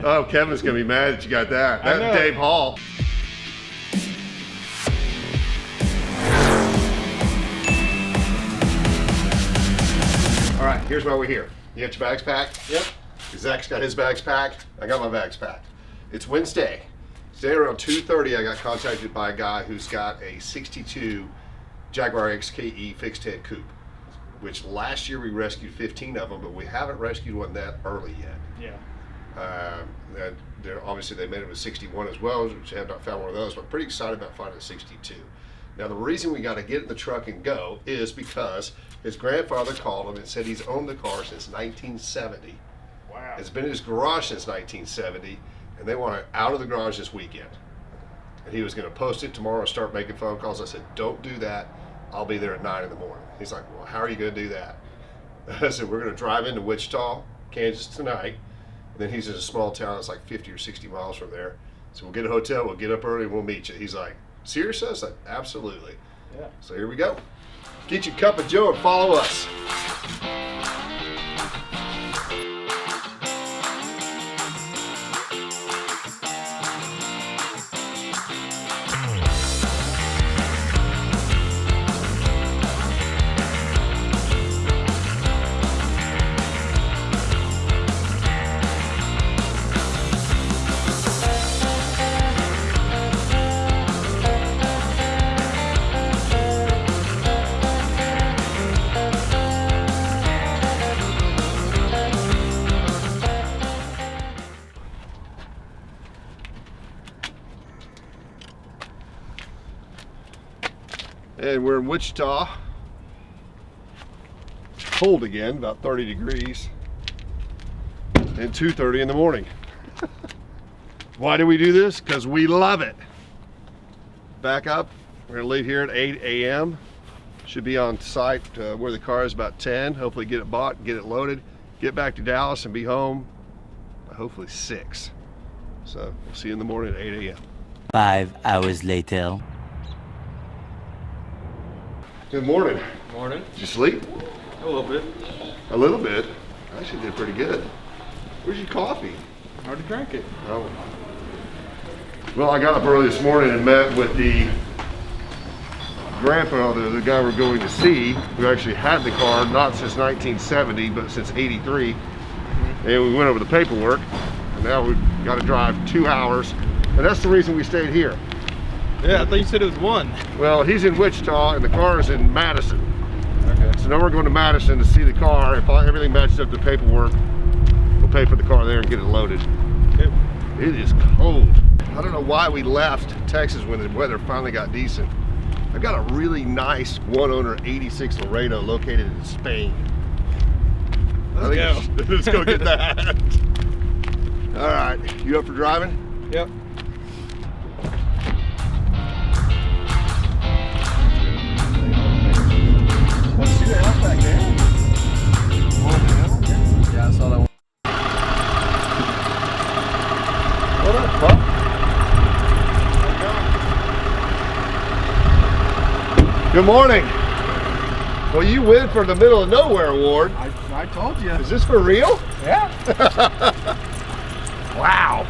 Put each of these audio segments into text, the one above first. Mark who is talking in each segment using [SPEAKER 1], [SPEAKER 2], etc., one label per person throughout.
[SPEAKER 1] Oh, Kevin's gonna be mad that you got that. That's Dave Hall. All right, here's why we're here. You got your bags packed?
[SPEAKER 2] Yep.
[SPEAKER 1] Zach's got his bags packed. I got my bags packed. It's Wednesday. Today around 2:30, I got contacted by a guy who's got a 62 Jaguar XKE fixed head coupe, which last year we rescued 15 of them, but we haven't rescued one that early yet.
[SPEAKER 2] Yeah.
[SPEAKER 1] Obviously they made it with 61 as well, which I have not found one of those, but I'm pretty excited about finding a 62. Now the reason we got to get in the truck and go is because his grandfather called him and said he's owned the car since 1970.
[SPEAKER 2] Wow.
[SPEAKER 1] It's been in his garage since 1970, and they want it out of the garage this weekend. And he was going to post it tomorrow and start making phone calls. I said, don't do that. I'll be there at 9 in the morning. He's like, well, how are you going to do that? I said, we're going to drive into Wichita, Kansas tonight. And then he's in a small town that's like 50 or 60 miles from there. So we'll get a hotel, we'll get up early, and we'll meet you. He's like, serious? I said, absolutely.
[SPEAKER 2] Yeah.
[SPEAKER 1] So here we go. Get your cup of joe and follow us. And we're in Wichita. Cold again, about 30 degrees. And 2:30 in the morning. Why do we do this? Because we love it. Back up. We're gonna leave here at 8 a.m. Should be on site where the car is about 10. Hopefully get it bought, get it loaded, get back to Dallas and be home by hopefully 6. So we'll see you in the morning at 8 a.m.
[SPEAKER 3] 5 hours later.
[SPEAKER 1] Good morning.
[SPEAKER 2] Morning.
[SPEAKER 1] Did you sleep?
[SPEAKER 2] A little bit.
[SPEAKER 1] A little bit. I actually did pretty good. Where's your coffee?
[SPEAKER 2] I already drank it.
[SPEAKER 1] Oh. Well, I got up early this morning and met with the grandfather, the guy we're going to see, who actually had the car not since 1970, but since '83. And we went over the paperwork, and now we've got to drive 2 hours, and that's the reason we stayed here.
[SPEAKER 2] Yeah, I thought you said it was 1.
[SPEAKER 1] Well, he's in Wichita, and the car is in Madison.
[SPEAKER 2] Okay.
[SPEAKER 1] So now we're going to Madison to see the car. If everything matches up to paperwork, we'll pay for the car there and get it loaded.
[SPEAKER 2] Okay.
[SPEAKER 1] It is cold. I don't know why we left Texas when the weather finally got decent. I've got a really nice one-owner 86 Laredo located in Spain.
[SPEAKER 2] Let's go.
[SPEAKER 1] Let's go get that. All right, you up for driving?
[SPEAKER 2] Yep.
[SPEAKER 1] Want to see the house back there?
[SPEAKER 2] Yeah, I saw that one.
[SPEAKER 1] What up, pup? Good morning. Well, you win for the Middle of Nowhere Award.
[SPEAKER 2] I told you.
[SPEAKER 1] Is this for real?
[SPEAKER 2] Yeah.
[SPEAKER 1] Wow.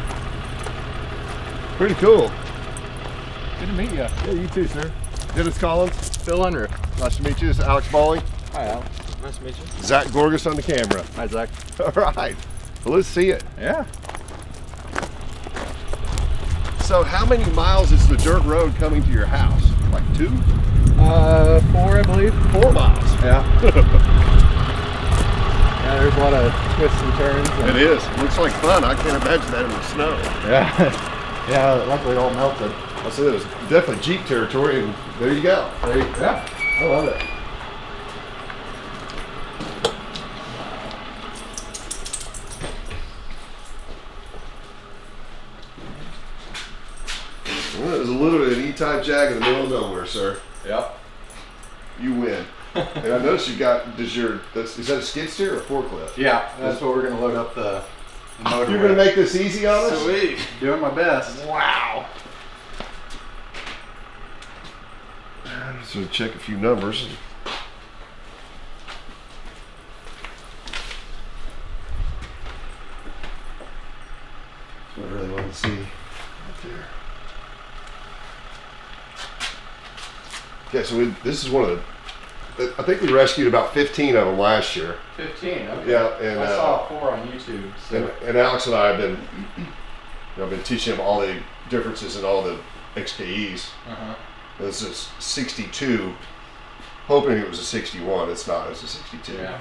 [SPEAKER 1] Pretty cool.
[SPEAKER 2] Good to meet you.
[SPEAKER 1] Yeah, you too, sir. Dennis Collins.
[SPEAKER 2] Phil Unruh.
[SPEAKER 1] Nice to meet you. This is Alex Bowling.
[SPEAKER 2] Hi, Alex. Nice to meet you.
[SPEAKER 1] Zach Gorgas on the camera.
[SPEAKER 2] Hi, Zach.
[SPEAKER 1] All right. Well, let's see it.
[SPEAKER 2] Yeah.
[SPEAKER 1] So how many miles is the dirt road coming to your house? Like 2?
[SPEAKER 2] 4, I believe.
[SPEAKER 1] 4 miles.
[SPEAKER 2] Yeah. Yeah, there's a lot of twists and turns.
[SPEAKER 1] It is. Looks like fun. I can't imagine that in the snow.
[SPEAKER 2] Yeah. Yeah, luckily it all melted.
[SPEAKER 1] I said it was definitely Jeep territory, and there you go.
[SPEAKER 2] Yeah. I love it.
[SPEAKER 1] Well, it was a little bit of an E-type Jag in the middle of nowhere, sir.
[SPEAKER 2] Yep.
[SPEAKER 1] You win. And I noticed you got, is that a skid steer or a forklift?
[SPEAKER 2] Yeah, that's what we're going to load up the motor
[SPEAKER 1] You're going to make this easy on us?
[SPEAKER 2] Sweet. Doing my best.
[SPEAKER 1] Wow. So check a few numbers. I really wanted to see right there. Okay, so this is one of the, I think we rescued about 15 of them last year.
[SPEAKER 2] 15. Okay.
[SPEAKER 1] Yeah, and
[SPEAKER 2] I saw 4 on YouTube. So.
[SPEAKER 1] And Alex and I have been, I've been teaching him all the differences in all the XKEs. This is 62, hoping it was a 61. It's not. It's a 62.
[SPEAKER 2] Yeah.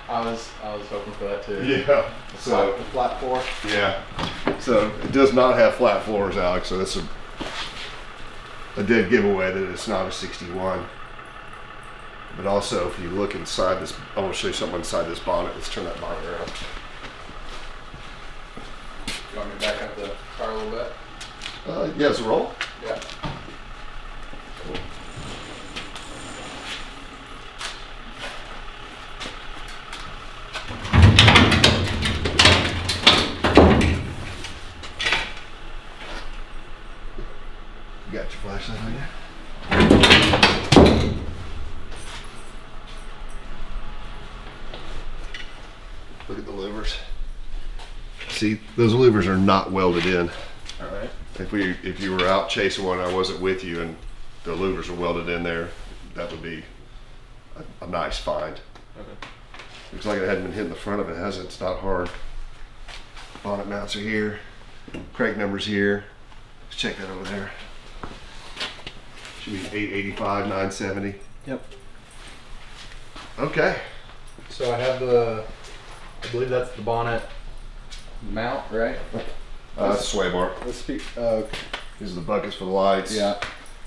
[SPEAKER 2] I was hoping for that too.
[SPEAKER 1] Yeah. So
[SPEAKER 2] the flat floor.
[SPEAKER 1] yeah. So it does not have flat floors, Alex. So that's a dead giveaway that it's not a 61. But also, if you look inside this, I want to show you something inside this bonnet. Let's turn that bonnet around.
[SPEAKER 2] You want me to back up the car a little bit?
[SPEAKER 1] Yeah, it's a roll.
[SPEAKER 2] Yeah.
[SPEAKER 1] Cool. You got your flashlight on you? Look at the louvers. See, those louvers are not welded in.
[SPEAKER 2] All right.
[SPEAKER 1] If you were out chasing one, I wasn't with you, and the louvers were welded in there, that would be a nice find.
[SPEAKER 2] Okay.
[SPEAKER 1] Looks like it hadn't been hitting the front of it, has it? It's not hard. Bonnet mounts are here. Crank numbers here. Let's check that over there. Should be 885, 970.
[SPEAKER 2] Yep.
[SPEAKER 1] Okay.
[SPEAKER 2] So I have I believe that's the bonnet mount, right?
[SPEAKER 1] That's a sway bar.
[SPEAKER 2] Let's speak.
[SPEAKER 1] These are the buckets for the lights.
[SPEAKER 2] Yeah.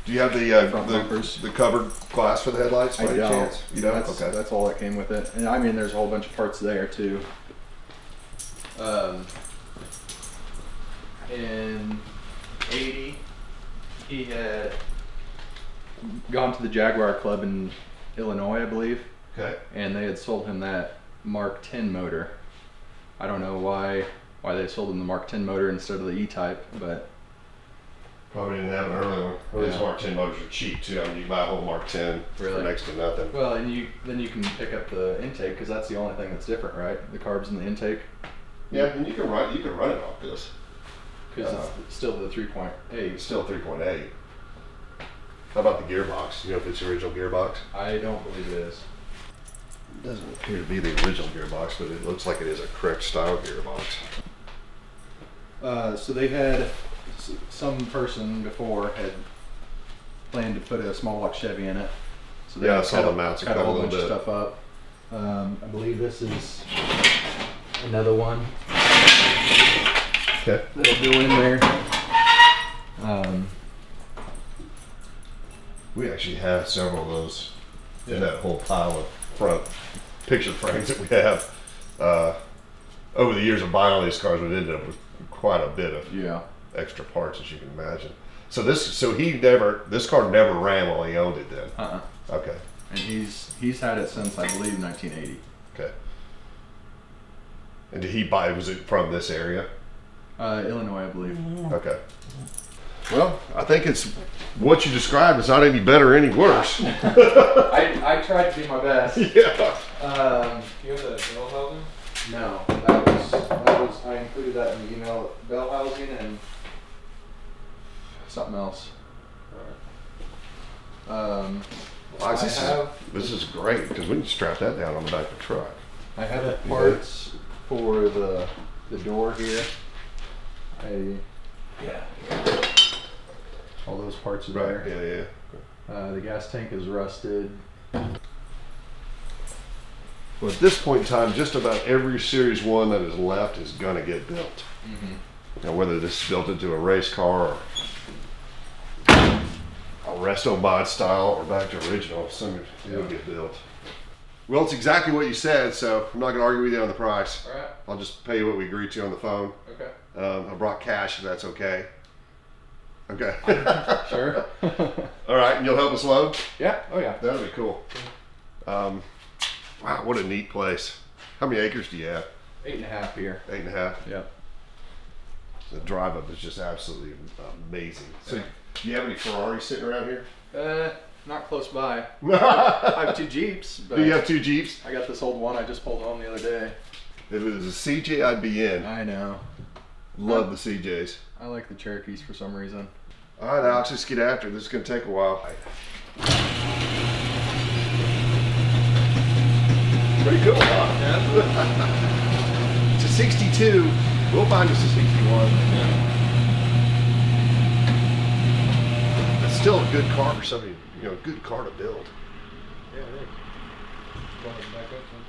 [SPEAKER 1] Do you have the
[SPEAKER 2] Front bumpers.
[SPEAKER 1] the covered glass for the headlights? By
[SPEAKER 2] I
[SPEAKER 1] any
[SPEAKER 2] don't.
[SPEAKER 1] chance? You don't?
[SPEAKER 2] That's,
[SPEAKER 1] Okay.
[SPEAKER 2] That's all that came with it. And I mean, there's a whole bunch of parts there too. In '80, he had gone to the Jaguar Club in Illinois, I believe,
[SPEAKER 1] Okay.
[SPEAKER 2] and they had sold him that Mark 10 motor. I don't know why they sold him the Mark 10 motor instead of the E-Type, but
[SPEAKER 1] Probably didn't have an early one. These
[SPEAKER 2] Yeah.
[SPEAKER 1] Mark 10 motors are cheap too. I mean, you can buy a whole Mark 10 for
[SPEAKER 2] Really?
[SPEAKER 1] next to nothing.
[SPEAKER 2] well, and then you can pick up the intake because that's the only thing that's different, right? The carbs in the intake,
[SPEAKER 1] Yeah, and you can run it off this.
[SPEAKER 2] because it's still the 3.8.
[SPEAKER 1] It's still 3.8. How about the gearbox? You know if it's the original gearbox?
[SPEAKER 2] I don't believe it is.
[SPEAKER 1] It doesn't appear to be the original gearbox, but it looks like it is a correct style gearbox.
[SPEAKER 2] So they had some person before had planned to put a small block Chevy in it. So they
[SPEAKER 1] Yeah, I saw
[SPEAKER 2] cut
[SPEAKER 1] the
[SPEAKER 2] a-
[SPEAKER 1] mounts are
[SPEAKER 2] cut a
[SPEAKER 1] cut a
[SPEAKER 2] whole
[SPEAKER 1] little
[SPEAKER 2] bunch of
[SPEAKER 1] bit.
[SPEAKER 2] stuff up. I believe this is another one
[SPEAKER 1] Okay.
[SPEAKER 2] that'll go in there.
[SPEAKER 1] We actually have several of those in that whole pile of front picture frames that we have. Over the years of buying all these cars, we ended up with quite a bit of
[SPEAKER 2] Yeah.
[SPEAKER 1] extra parts, as you can imagine. So this car never ran while he owned it then. Okay.
[SPEAKER 2] And he's had it since I believe 1980.
[SPEAKER 1] Okay. And did he buy? Was it from this area?
[SPEAKER 2] Illinois, I believe.
[SPEAKER 1] Okay. Well, I think it's what you described is not any better or any worse.
[SPEAKER 2] I tried to do my best.
[SPEAKER 1] Yeah.
[SPEAKER 4] You have the bill housing?
[SPEAKER 2] No, that was I included that in the email. Bell housing and something else.
[SPEAKER 1] This is great because we can strap that down on the back of the truck.
[SPEAKER 2] I have the parts for the door here. All those parts are there.
[SPEAKER 1] Yeah, yeah.
[SPEAKER 2] The gas tank is rusted.
[SPEAKER 1] Well, at this point in time, just about every Series 1 that is left is going to get built. Now, whether this is built into a race car or a resto mod style or back to original, some will get built. Well, it's exactly what you said, so I'm not going to argue with you on the price.
[SPEAKER 2] All right.
[SPEAKER 1] I'll just pay you what we agreed to on the phone.
[SPEAKER 2] Okay.
[SPEAKER 1] I brought cash if that's okay. Okay.
[SPEAKER 2] Sure.
[SPEAKER 1] All right, and you'll help us load?
[SPEAKER 2] Yeah. Oh yeah.
[SPEAKER 1] That'll be cool. Wow, what a neat place. How many acres do you have?
[SPEAKER 2] 8.5 here.
[SPEAKER 1] 8.5?
[SPEAKER 2] Yep.
[SPEAKER 1] The drive up is just absolutely amazing. So, do you have any Ferraris sitting around here?
[SPEAKER 2] Not close by.
[SPEAKER 1] Do
[SPEAKER 2] I have 2 Jeeps, but
[SPEAKER 1] you have 2 Jeeps?
[SPEAKER 2] I got this old one I just pulled home the other day.
[SPEAKER 1] If it was a CJ, I'd be in.
[SPEAKER 2] I know.
[SPEAKER 1] Love the CJs.
[SPEAKER 2] I like the Cherokees for some reason.
[SPEAKER 1] All right, Alex, let's get after it. This is going to take a while. Pretty cool, huh? It's a 62. We'll find us a 61. That's still a good car for somebody, a good car to build.
[SPEAKER 4] Yeah, it is. Go ahead and back up some.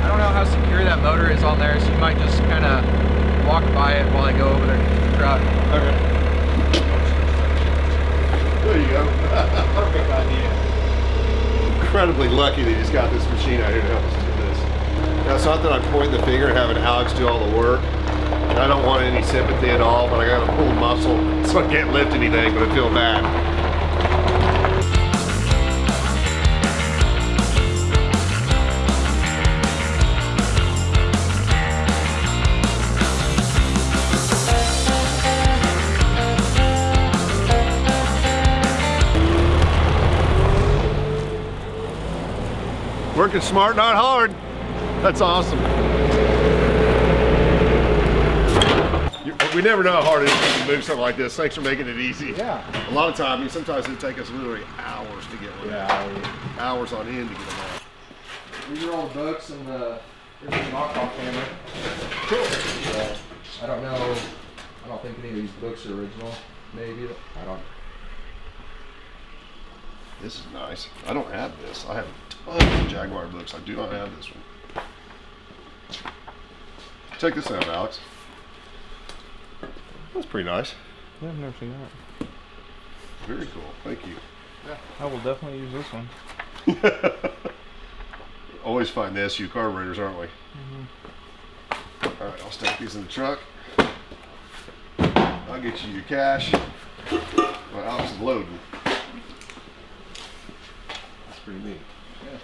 [SPEAKER 2] I don't know how secure that motor is on there, so you might just kind of walk by it while I go over there to the truck.
[SPEAKER 4] Okay.
[SPEAKER 1] There you go.
[SPEAKER 4] Perfect idea.
[SPEAKER 1] Incredibly lucky that he's got this machine out here to help us do this. Now, it's not that I'm pointing the finger and having Alex do all the work. I don't want any sympathy at all, but I got to pull muscle, so I can't lift anything, but I feel bad. Working smart, not hard. That's awesome. We never know how hard it is to move something like this. Thanks for making it easy.
[SPEAKER 2] Yeah.
[SPEAKER 1] A lot of times, sometimes it'll take us literally hours to get one.
[SPEAKER 2] Yeah.
[SPEAKER 1] Hours on end to get them out.
[SPEAKER 2] These are all the books and the knockoff camera.
[SPEAKER 1] Cool.
[SPEAKER 2] I don't know. I don't think any of these books are original. Maybe. I don't.
[SPEAKER 1] This is nice. I don't have this. I have tons of Jaguar books. I do not have this one. Check this out, Alex. That's pretty nice.
[SPEAKER 4] Yeah, I've never seen that.
[SPEAKER 1] Very cool. Thank you.
[SPEAKER 4] Yeah, I will definitely use this one.
[SPEAKER 1] Always find the SU carburetors, aren't we?
[SPEAKER 4] Mm-hmm.
[SPEAKER 1] All right, I'll stack these in the truck. I'll get you your cash. My Alex is loading. That's pretty neat.
[SPEAKER 2] Yeah.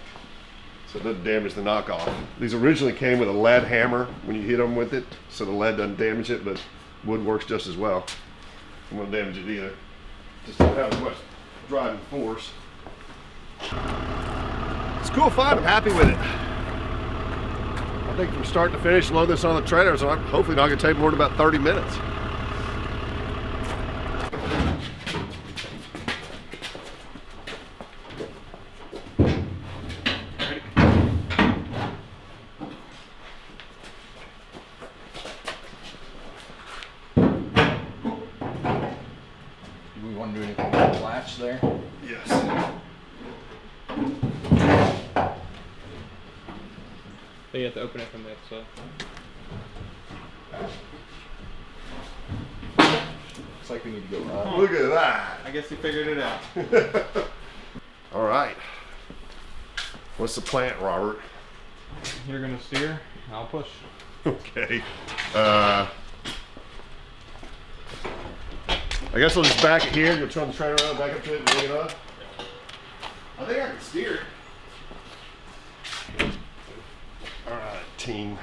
[SPEAKER 1] So it doesn't damage the knockoff. These originally came with a lead hammer when you hit them with it, so the lead doesn't damage it, but wood works just as well. It won't damage it either. Just don't have as much driving force. It's a cool find. I'm happy with it. I think from start to finish, load this on the trailer, so I'm hopefully not going to take more than about 30 minutes.
[SPEAKER 2] Do we want to do anything with the latch there?
[SPEAKER 1] Yes.
[SPEAKER 4] So you have to open it from the other side.
[SPEAKER 2] Looks like we need to go up.
[SPEAKER 1] Look at that.
[SPEAKER 4] I guess you figured it out.
[SPEAKER 1] All right. What's the plan, Robert?
[SPEAKER 4] You're gonna steer, I'll push.
[SPEAKER 1] Okay. I guess I'll just back it here. You'll turn the trailer around, back up to it, and bring it up. I think I can steer it. All right, team.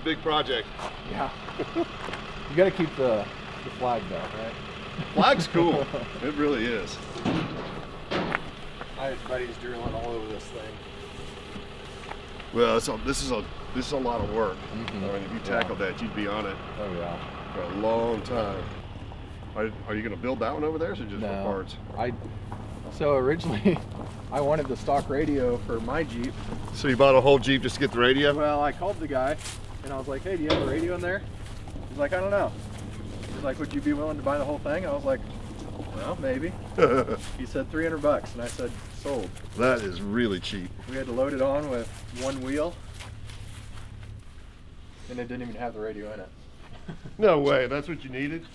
[SPEAKER 1] Big project.
[SPEAKER 2] Yeah. You got to keep the flag though, right?
[SPEAKER 1] Flag's cool. It really is.
[SPEAKER 2] My buddy's drilling all over this thing.
[SPEAKER 1] Well, this is a lot of work.
[SPEAKER 2] Mhm.
[SPEAKER 1] I mean, if you tackled that, you'd be on it
[SPEAKER 2] Oh yeah.
[SPEAKER 1] for a long time. Are you going to build that one over there, or just for
[SPEAKER 2] No.
[SPEAKER 1] parts?
[SPEAKER 2] So originally, I wanted the stock radio for my Jeep.
[SPEAKER 1] So you bought a whole Jeep just to get the radio?
[SPEAKER 2] Well, I called the guy, and I was like, "Hey, do you have a radio in there?" He's like, "I don't know." He's like, "Would you be willing to buy the whole thing?" I was like, "Well, maybe." He said $300, and I said, "Sold."
[SPEAKER 1] That is really cheap.
[SPEAKER 2] We had to load it on with one wheel, and it didn't even have the radio in it.
[SPEAKER 1] No way. That's what you needed.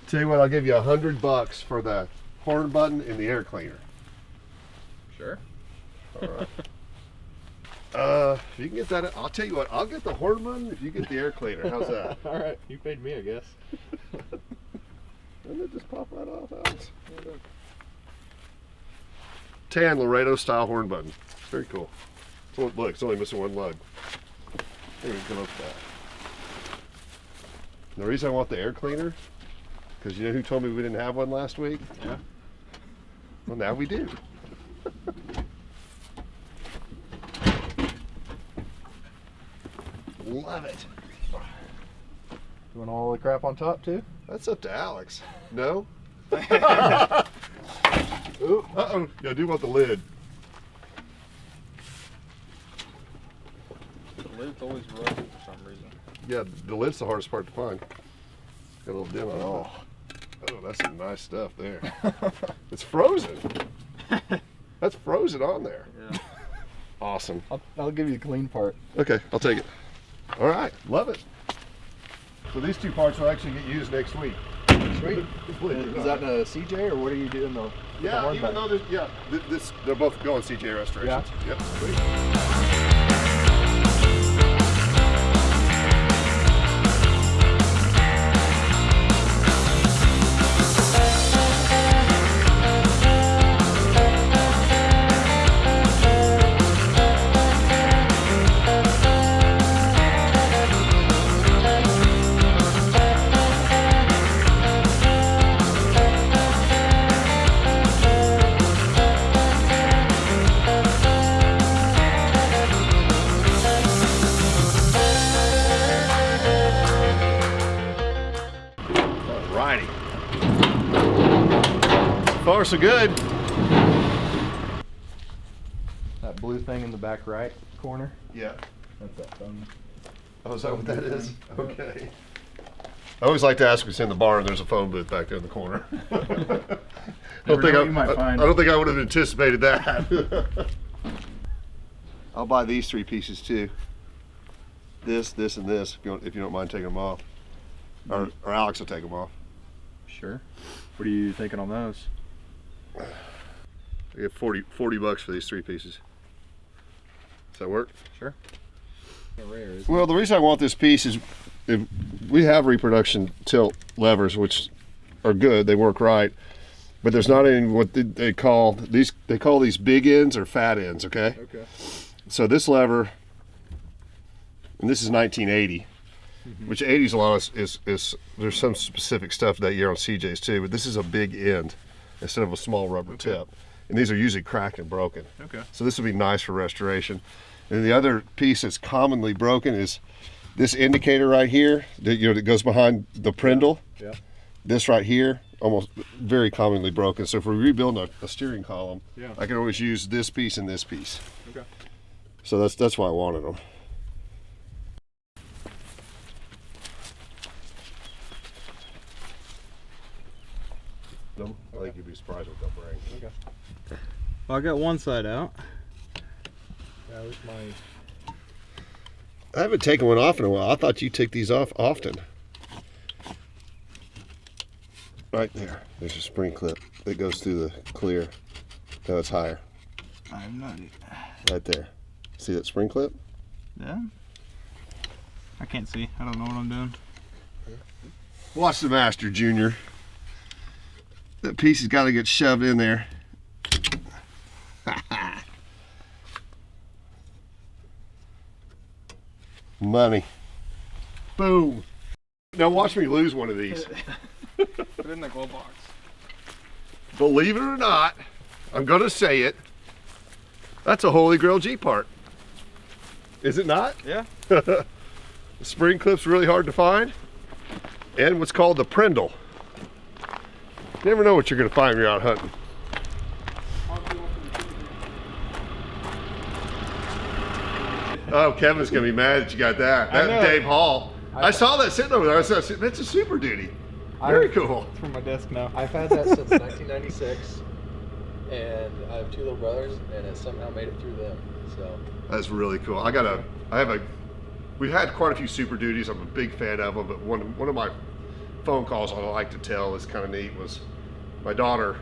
[SPEAKER 1] Tell you what, I'll give you $100 for the horn button and the air cleaner.
[SPEAKER 2] Sure.
[SPEAKER 1] All right. If you can get that, I'll tell you what. I'll get the horn button if you get the air cleaner. How's that?
[SPEAKER 2] All right, you paid me, I guess.
[SPEAKER 1] Doesn't it just pop right off, Alex? Tan Laredo style horn button. Very cool. So look, it's only missing one lug. Here we go. The reason I want the air cleaner, because you know who told me we didn't have one last week?
[SPEAKER 2] Yeah.
[SPEAKER 1] Well, now we do. love it.
[SPEAKER 2] Doing all the crap on top too?
[SPEAKER 1] That's up to Alex. No?
[SPEAKER 2] Ooh.
[SPEAKER 1] Uh-oh. Yeah, I do want the lid.
[SPEAKER 4] The lid's always rusty for some reason.
[SPEAKER 1] Yeah, the lid's the hardest part to find. Got a little dim on it.
[SPEAKER 2] Oh.
[SPEAKER 1] Oh, that's some nice stuff there. It's frozen. That's frozen on there.
[SPEAKER 4] Yeah.
[SPEAKER 1] Awesome.
[SPEAKER 2] I'll give you the clean part.
[SPEAKER 1] Okay, I'll take it. All right, love it. So these two parts will actually get used next week.
[SPEAKER 2] Sweet. Is that in a CJ or what are you doing though?
[SPEAKER 1] Yeah, even though there's, they're both going CJ restorations.
[SPEAKER 2] Yeah.
[SPEAKER 1] Yep, sweet. Alrighty. So far so good.
[SPEAKER 2] That blue thing in the back right corner?
[SPEAKER 1] Yeah.
[SPEAKER 2] That's that thumb.
[SPEAKER 1] Oh, is that what that is? Okay. I always like to ask what's in the barn. There's a phone booth back there in the corner. I don't think I don't think I would have anticipated that. I'll buy these three pieces too. This, and this, if you don't mind taking them off. Or Alex will take them off.
[SPEAKER 2] Sure. What are you thinking on those?
[SPEAKER 1] I get 40 bucks for these three pieces. Does that work?
[SPEAKER 2] Sure. Rare, isn't
[SPEAKER 1] Well, the reason I want this piece is if we have reproduction tilt levers, which are good, they work right, but there's not any what they call these big ends or fat ends, okay?
[SPEAKER 2] Okay.
[SPEAKER 1] So this lever, and this is 1980, which 80s a lot is there's some specific stuff that year on CJs too, but this is a big end instead of a small rubber tip. And these are usually cracked and broken.
[SPEAKER 2] Okay.
[SPEAKER 1] So this would be nice for restoration. And the other piece that's commonly broken is this indicator right here that goes behind the prindle.
[SPEAKER 2] Yeah.
[SPEAKER 1] This right here, almost very commonly broken. So if we're rebuilding a steering column,
[SPEAKER 2] Yeah.
[SPEAKER 1] I can always use this piece and this piece.
[SPEAKER 2] Okay.
[SPEAKER 1] So that's why I wanted them. I think you'd be surprised what they'll bring.
[SPEAKER 2] Okay.
[SPEAKER 4] Well, I got one side out.
[SPEAKER 2] Yeah, where's my...
[SPEAKER 1] I haven't taken one off in a while. I thought you take these off often. Right there. There's a spring clip that goes through the clear. No, it's higher.
[SPEAKER 4] I'm not.
[SPEAKER 1] Right there. See that spring clip?
[SPEAKER 4] Yeah. I can't see. I don't know what I'm doing.
[SPEAKER 1] Watch the master, Junior. That piece has got to get shoved in there. Money. Boom. Now watch me lose one of these.
[SPEAKER 4] Put it in the glove box.
[SPEAKER 1] Believe it or not, I'm going to say it. That's a Holy Grail G part. Is it not?
[SPEAKER 4] Yeah.
[SPEAKER 1] The spring clip's really hard to find. And what's called the prindle. You never know what you're going to find when you're out hunting. Oh, Kevin's going to be mad that you got that.
[SPEAKER 4] I know.
[SPEAKER 1] That's Dave Hall. I saw that sitting over there. I said, that's a Super Duty. Very cool.
[SPEAKER 4] It's from my desk now.
[SPEAKER 2] I've had that since 1996, and I have two little brothers, and it somehow made it through them. So
[SPEAKER 1] That's really cool. We've had quite a few Super Duties. I'm a big fan of them, but one of my phone calls I like to tell is kind of neat was my daughter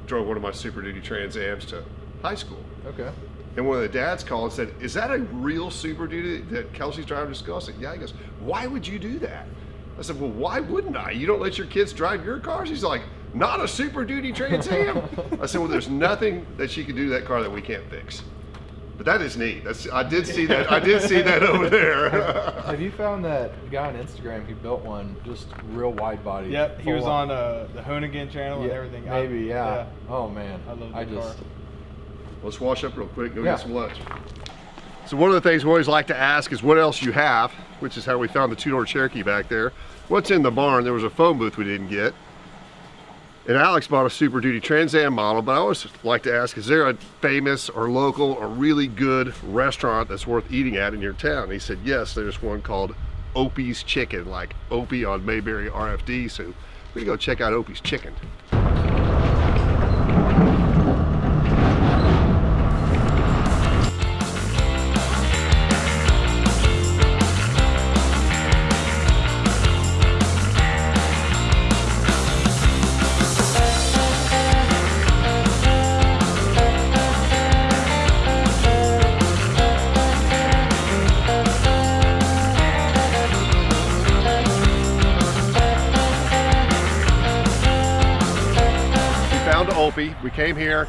[SPEAKER 1] drove one of my Super Duty Trans Ams to high school.
[SPEAKER 2] okay.
[SPEAKER 1] And one of the dads called and said, "Is that a real Super Duty that Kelsey's driving to school?" I said, "Yeah." He goes, "Why would you do that?" I said, "Well, why wouldn't I? You don't let your kids drive your cars?" He's like, "Not a Super Duty Trans Am." I said, "Well, there's nothing that she can do to that car that we can't fix." But that is neat. I did see that. I did see that over there.
[SPEAKER 2] Have you found that guy on Instagram? He built one just real wide body.
[SPEAKER 4] Yep, he was
[SPEAKER 2] full
[SPEAKER 4] on the Hoonigan channel and everything.
[SPEAKER 2] Maybe, yeah. Oh man,
[SPEAKER 4] I love that car.
[SPEAKER 1] Let's wash up real quick. Go
[SPEAKER 2] Yeah.
[SPEAKER 1] get some lunch. So one of the things we always like to ask is what else you have, which is how we found the two-door Cherokee back there. What's in the barn? There was a phone booth we didn't get. And Alex bought a Super Duty Trans Am model, but I always like to ask, is there a famous or local or really good restaurant that's worth eating at in your town? And he said, yes, there's one called Opie's Chicken, like Opie on Mayberry RFD. So we're gonna go check out Opie's Chicken. Opie. We came here.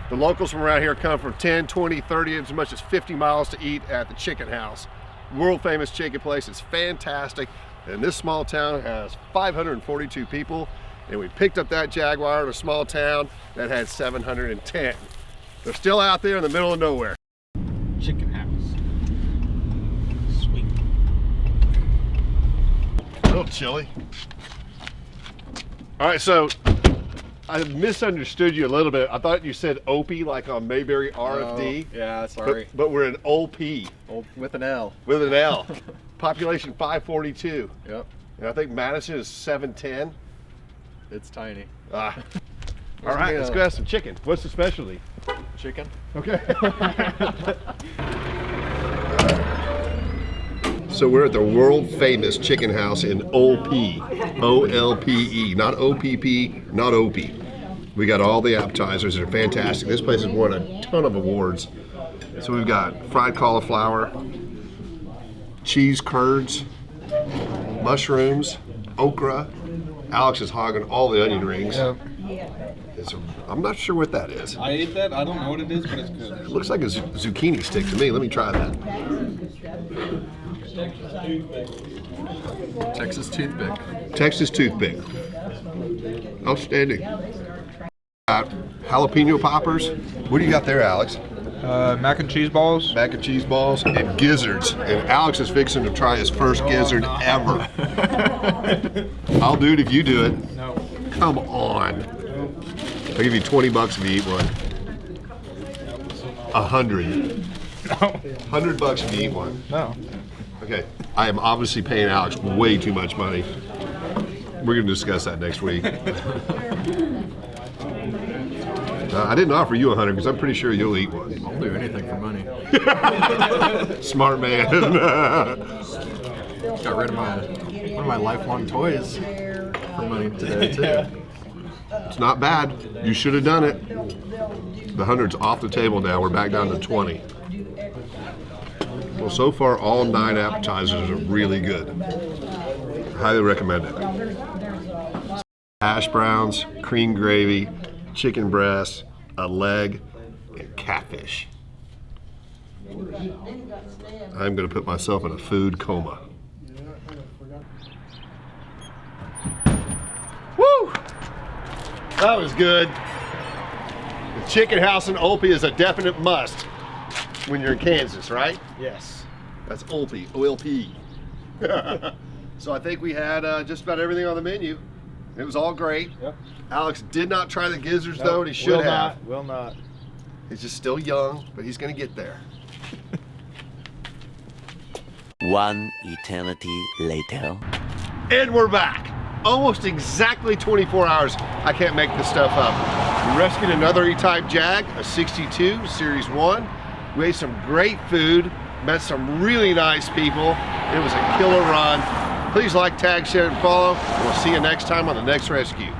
[SPEAKER 1] The locals from around here come from 10, 20, 30, as much as 50 miles to eat at the Chicken House. World famous chicken place. It's fantastic. And this small town has 542 people. And we picked up that Jaguar in a small town that had 710. They're still out there in the middle of nowhere.
[SPEAKER 4] Chicken house. Sweet.
[SPEAKER 1] A little chilly. All right, so I misunderstood you a little bit. I thought you said Opie, like on Mayberry RFD.
[SPEAKER 2] Oh, yeah, sorry.
[SPEAKER 1] But we're in OP.
[SPEAKER 2] With an L.
[SPEAKER 1] With an L. Population 542.
[SPEAKER 2] Yep.
[SPEAKER 1] And I think Madison is 710.
[SPEAKER 2] It's tiny.
[SPEAKER 1] Ah. All right, let's go have some chicken. What's the specialty?
[SPEAKER 2] Chicken.
[SPEAKER 1] Okay. So we're at the world famous chicken house in OP, O-L-P-E, not O-P-P, not Opie. We got all the appetizers. They're fantastic. This place has won a ton of awards. So we've got fried cauliflower, cheese curds, mushrooms, okra. Alex is hogging all the onion rings.
[SPEAKER 2] Yep.
[SPEAKER 1] I'm not sure what that is.
[SPEAKER 4] I ate that. I don't know what it is, but it's good.
[SPEAKER 1] It looks like a zucchini stick to me. Let me try that.
[SPEAKER 2] Texas toothpick.
[SPEAKER 1] Texas toothpick. Outstanding. Jalapeno poppers. What do you got there, Alex?
[SPEAKER 5] Mac and cheese balls.
[SPEAKER 1] Mac and cheese balls and gizzards. And Alex is fixing to try his first gizzard ever. I'll do it if you do it.
[SPEAKER 5] No.
[SPEAKER 1] Come on. I'll give you 20 bucks if you eat one. 100. 100 bucks if you eat one.
[SPEAKER 5] No.
[SPEAKER 1] Okay, I am obviously paying Alex way too much money. We're gonna discuss that next week. I didn't offer you 100 because I'm pretty sure you'll eat one.
[SPEAKER 2] I'll do anything for money.
[SPEAKER 1] Smart man.
[SPEAKER 2] Got rid of one of my lifelong toys for money today too.
[SPEAKER 1] It's not bad. You should have done it. The 100's off the table now. We're back down to 20. Well, so far all 9 appetizers are really good. Highly recommend it. Hash browns, cream gravy, chicken breast, a leg, and catfish. I'm going to put myself in a food coma. Woo! That was good. The chicken house in Opie is a definite must when you're in Kansas, right?
[SPEAKER 2] Yes.
[SPEAKER 1] That's Opie, O-L-P. So I think we had just about everything on the menu. It was all great.
[SPEAKER 2] Yep.
[SPEAKER 1] Alex did not try the gizzards though, and he should have.
[SPEAKER 2] Will not.
[SPEAKER 1] He's just still young, but he's gonna get there.
[SPEAKER 3] One eternity later.
[SPEAKER 1] And we're back. Almost exactly 24 hours. I can't make this stuff up. We rescued another E-Type Jag, a 62, Series 1. We ate some great food, met some really nice people. It was a killer run. Please like, tag, share, and follow. And we'll see you next time on the next rescue.